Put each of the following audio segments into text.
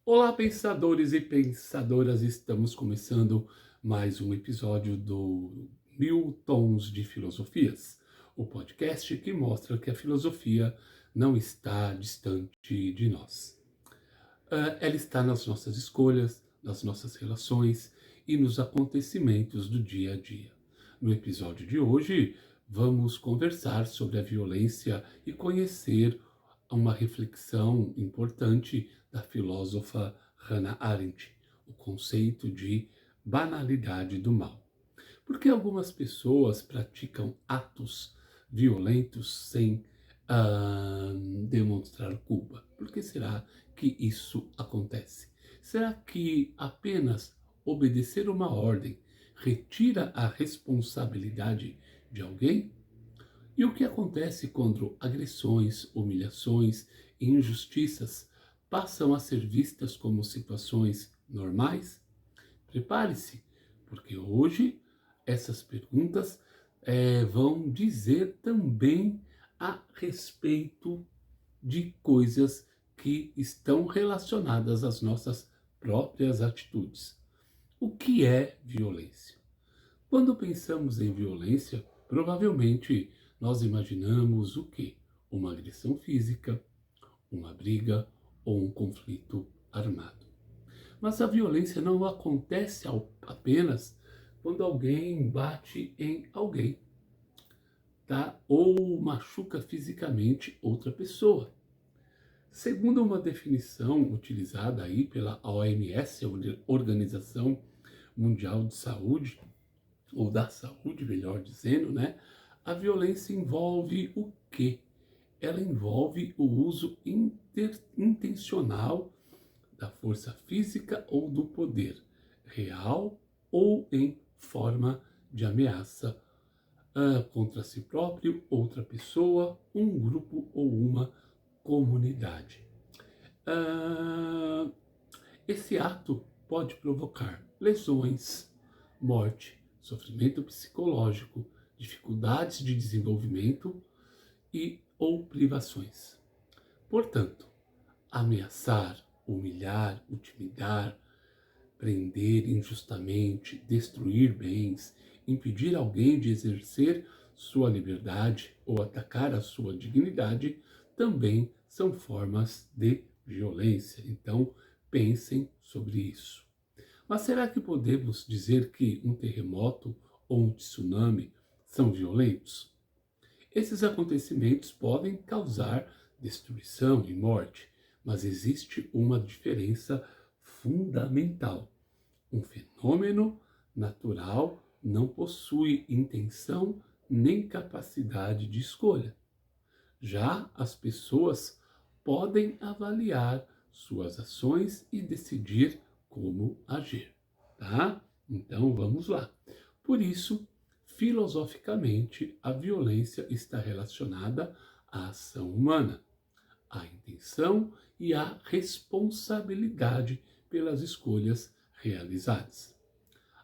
Olá, pensadores e pensadoras! Estamos começando mais um episódio do Mil Tons de Filosofias, o podcast que mostra que a filosofia não está distante de nós. Ela está nas nossas escolhas, nas nossas relações e nos acontecimentos do dia a dia. No episódio de hoje, vamos conversar sobre a violência e conhecer uma reflexão importante da filósofa Hannah Arendt, o conceito de banalidade do mal. Por que algumas pessoas praticam atos violentos sem ah, demonstrar culpa? Por que será que isso acontece? Será que apenas obedecer uma ordem retira a responsabilidade de alguém? E o que acontece quando agressões, humilhações e injustiças passam a ser vistas como situações normais? Prepare-se, porque hoje essas perguntas vão dizer também a respeito de coisas que estão relacionadas às nossas próprias atitudes. O que é violência? Quando pensamos em violência, provavelmente nós imaginamos o quê? Uma agressão física, uma briga ou um conflito armado. Mas a violência não acontece apenas quando alguém bate em alguém, tá? Ou machuca fisicamente outra pessoa. Segundo uma definição utilizada aí pela OMS, a Organização Mundial de Saúde, ou da saúde, melhor dizendo, né? A violência envolve o quê? Ela envolve o uso intencional da força física ou do poder, real ou em forma de ameaça contra si próprio, outra pessoa, um grupo ou uma comunidade. Ah, esse ato pode provocar lesões, morte, sofrimento psicológico, dificuldades de desenvolvimento e ou privações. Portanto, ameaçar, humilhar, intimidar, prender injustamente, destruir bens, impedir alguém de exercer sua liberdade ou atacar a sua dignidade também são formas de violência. Então, pensem sobre isso. Mas será que podemos dizer que um terremoto ou um tsunami são violentos? Esses acontecimentos podem causar destruição e morte, mas existe uma diferença fundamental. Um fenômeno natural não possui intenção nem capacidade de escolha. Já as pessoas podem avaliar suas ações e decidir como agir, tá? Então vamos lá. Por isso, filosoficamente, a violência está relacionada à ação humana, à intenção e à responsabilidade pelas escolhas realizadas.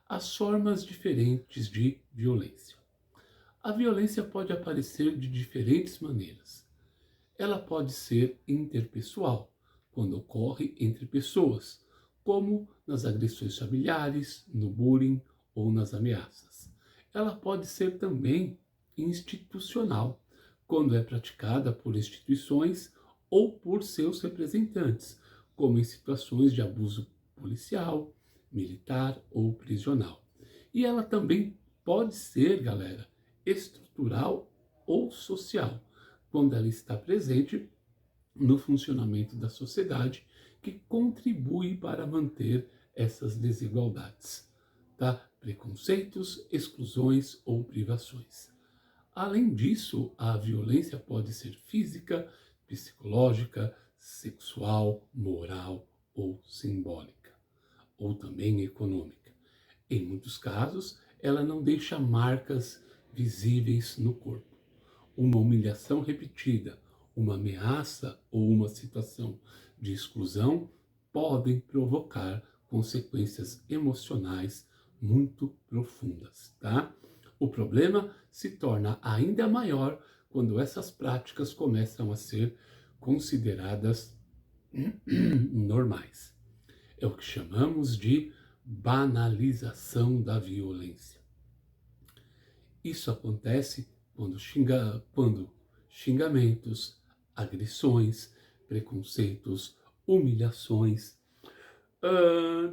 As formas diferentes de violência. A violência pode aparecer de diferentes maneiras. Ela pode ser interpessoal, quando ocorre entre pessoas, como nas agressões familiares, no bullying ou nas ameaças. Ela pode ser também institucional, quando é praticada por instituições ou por seus representantes, como em situações de abuso policial, militar ou prisional. E ela também pode ser, galera, estrutural ou social, quando ela está presente no funcionamento da sociedade, que contribui para manter essas desigualdades, tá? Preconceitos, exclusões ou privações. Além disso, a violência pode ser física, psicológica, sexual, moral ou simbólica, ou também econômica. Em muitos casos, ela não deixa marcas visíveis no corpo. Uma humilhação repetida, uma ameaça ou uma situação de exclusão podem provocar consequências emocionais muito profundas, tá? O problema se torna ainda maior quando essas práticas começam a ser consideradas normais. É o que chamamos de banalização da violência. Isso acontece quando xingamentos, agressões, preconceitos, humilhações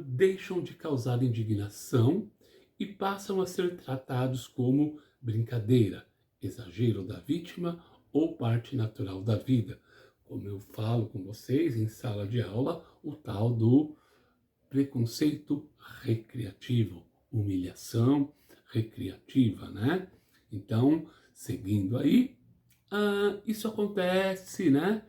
deixam de causar indignação e passam a ser tratados como brincadeira, exagero da vítima ou parte natural da vida. Como eu falo com vocês em sala de aula, o tal do preconceito recreativo, humilhação recreativa, né? Então, seguindo aí, isso acontece, né?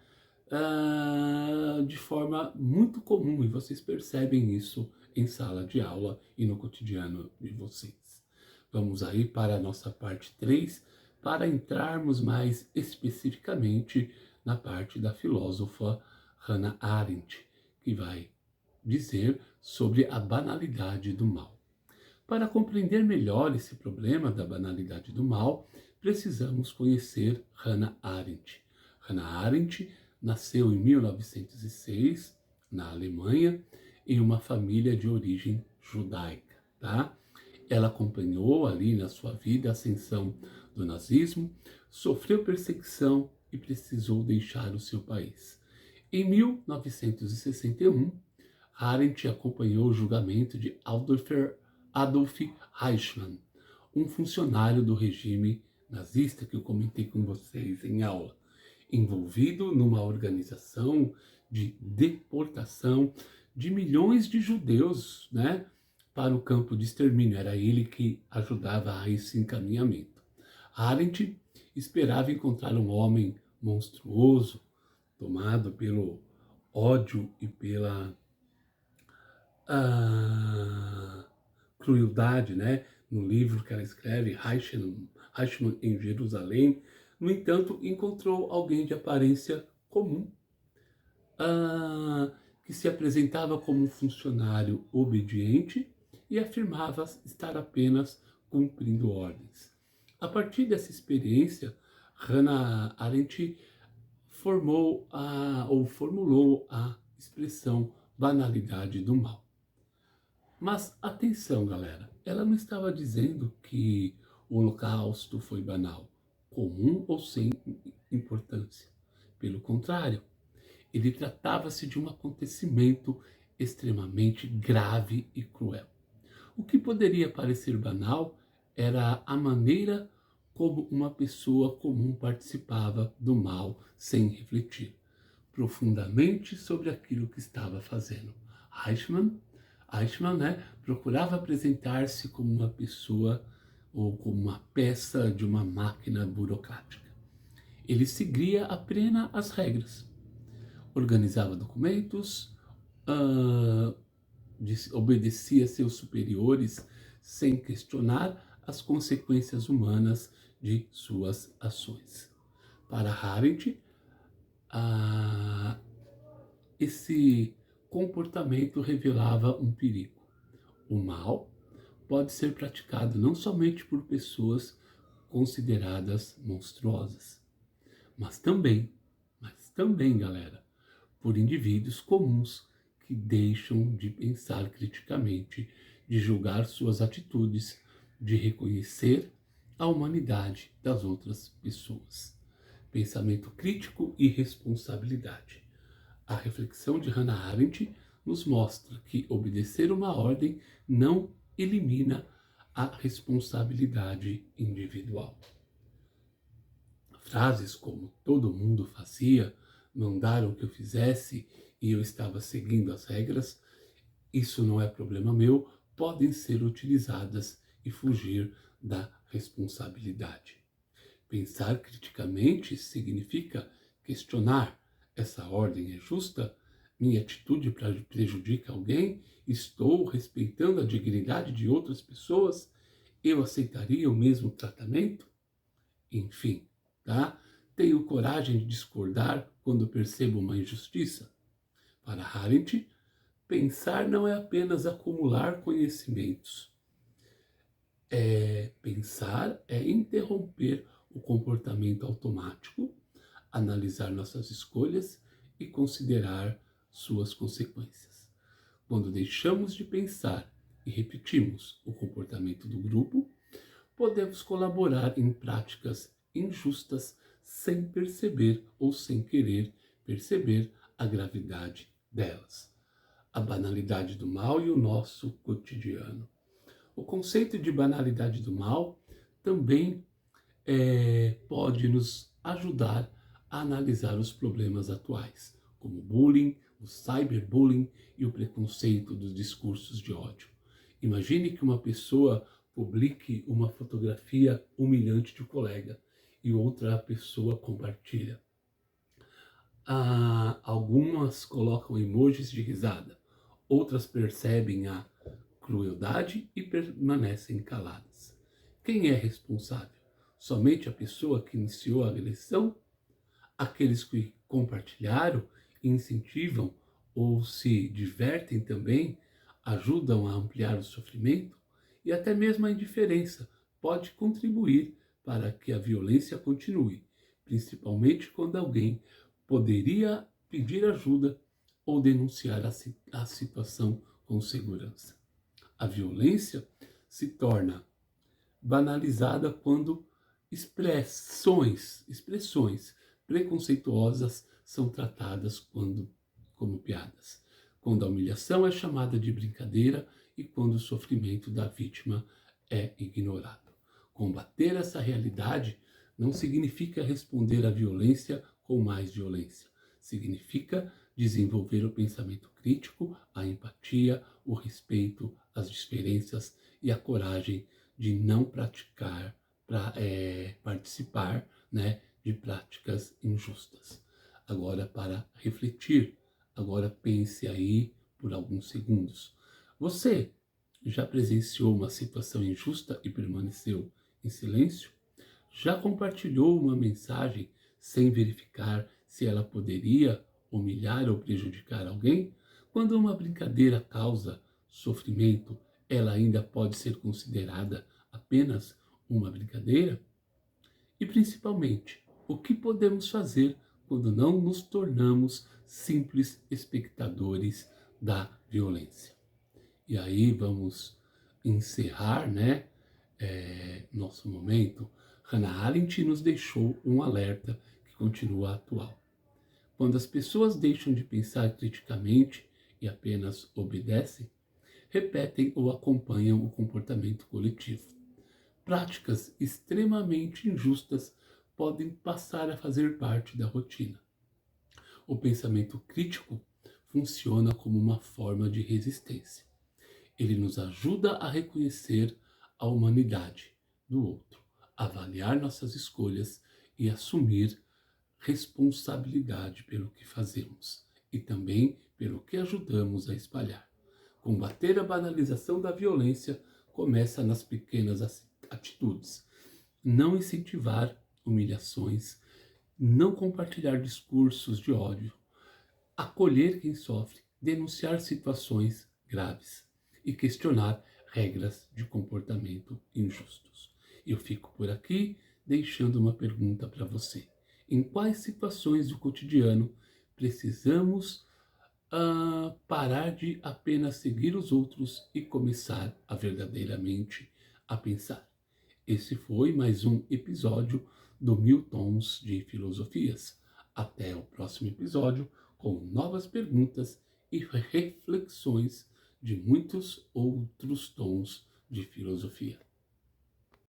De forma muito comum e vocês percebem isso em sala de aula e no cotidiano de vocês. Vamos aí para a nossa parte 3 para entrarmos mais especificamente na parte da filósofa Hannah Arendt, que vai dizer sobre a banalidade do mal. Para compreender melhor esse problema da banalidade do mal, precisamos conhecer Hannah Arendt. Hannah Arendt nasceu em 1906, na Alemanha, em uma família de origem judaica, tá? Ela acompanhou ali na sua vida a ascensão do nazismo, sofreu perseguição e precisou deixar o seu país. Em 1961, Arendt acompanhou o julgamento de Adolf Eichmann, um funcionário do regime nazista que eu comentei com vocês em aula, envolvido numa organização de deportação de milhões de judeus, né, para o campo de extermínio. Era ele que ajudava a esse encaminhamento. Arendt esperava encontrar um homem monstruoso, tomado pelo ódio e pela crueldade, né? No livro que ela escreve, Eichmann em Jerusalém. No entanto, encontrou alguém de aparência comum, que se apresentava como um funcionário obediente e afirmava estar apenas cumprindo ordens. A partir dessa experiência, Hannah Arendt formulou a expressão banalidade do mal. Mas atenção, galera, ela não estava dizendo que o Holocausto foi banal, comum ou sem importância. Pelo contrário, ele tratava-se de um acontecimento extremamente grave e cruel. O que poderia parecer banal era a maneira como uma pessoa comum participava do mal sem refletir profundamente sobre aquilo que estava fazendo. Eichmann, né, procurava apresentar-se como uma pessoa ou como uma peça de uma máquina burocrática. Ele seguia apenas as regras, organizava documentos, obedecia seus superiores sem questionar as consequências humanas de suas ações. Para Arendt, esse comportamento revelava um perigo. O mal pode ser praticado não somente por pessoas consideradas monstruosas, mas também, galera, por indivíduos comuns que deixam de pensar criticamente, de julgar suas atitudes, de reconhecer a humanidade das outras pessoas. Pensamento crítico e responsabilidade. A reflexão de Hannah Arendt nos mostra que obedecer uma ordem não elimina a responsabilidade individual. Frases como todo mundo fazia, mandaram que eu fizesse e eu estava seguindo as regras, isso não é problema meu, podem ser utilizadas e fugir da responsabilidade. Pensar criticamente significa questionar: essa ordem é justa? Minha atitude prejudica alguém? Estou respeitando a dignidade de outras pessoas? Eu aceitaria o mesmo tratamento? Enfim, tá? Tenho coragem de discordar quando percebo uma injustiça? Para Arendt, pensar não é apenas acumular conhecimentos. Pensar é interromper o comportamento automático, analisar nossas escolhas e considerar suas consequências. Quando deixamos de pensar e repetimos o comportamento do grupo, podemos colaborar em práticas injustas sem perceber ou sem querer perceber a gravidade delas. A banalidade do mal e o nosso cotidiano. O conceito de banalidade do mal também pode nos ajudar a analisar os problemas atuais, como o bullying, o cyberbullying e o preconceito dos discursos de ódio. Imagine que uma pessoa publique uma fotografia humilhante de um colega e outra pessoa compartilha. Algumas colocam emojis de risada, outras percebem a crueldade e permanecem caladas. Quem é responsável? Somente a pessoa que iniciou a agressão? Aqueles que compartilharam, incentivam ou se divertem também, ajudam a ampliar o sofrimento? E até mesmo a indiferença pode contribuir para que a violência continue, principalmente quando alguém poderia pedir ajuda ou denunciar a situação com segurança. A violência se torna banalizada quando expressões preconceituosas são tratadas como piadas, quando a humilhação é chamada de brincadeira e quando o sofrimento da vítima é ignorado. Combater essa realidade não significa responder à violência com mais violência. Significa desenvolver o pensamento crítico, a empatia, o respeito às diferenças e a coragem de não participar, né, de práticas injustas. Agora, para refletir, agora pense aí por alguns segundos. Você já presenciou uma situação injusta e permaneceu em silêncio? Já compartilhou uma mensagem sem verificar se ela poderia humilhar ou prejudicar alguém? Quando uma brincadeira causa sofrimento, ela ainda pode ser considerada apenas uma brincadeira? E principalmente, o que podemos fazer quando não nos tornamos simples espectadores da violência? E aí vamos encerrar, né, nosso momento. Hannah Arendt nos deixou um alerta que continua atual. Quando as pessoas deixam de pensar criticamente e apenas obedecem, repetem ou acompanham o comportamento coletivo. Práticas extremamente injustas podem passar a fazer parte da rotina. O pensamento crítico funciona como uma forma de resistência. Ele nos ajuda a reconhecer a humanidade do outro, avaliar nossas escolhas e assumir responsabilidade pelo que fazemos e também pelo que ajudamos a espalhar. Combater a banalização da violência começa nas pequenas atitudes. Não incentivar humilhações, não compartilhar discursos de ódio, acolher quem sofre, denunciar situações graves e questionar regras de comportamento injustos. Eu fico por aqui deixando uma pergunta para você. Em quais situações do cotidiano precisamos parar de apenas seguir os outros e começar a verdadeiramente a pensar? Esse foi mais um episódio do 1000 Tons de Filosofias. Até o próximo episódio com novas perguntas e reflexões de muitos outros tons de filosofia.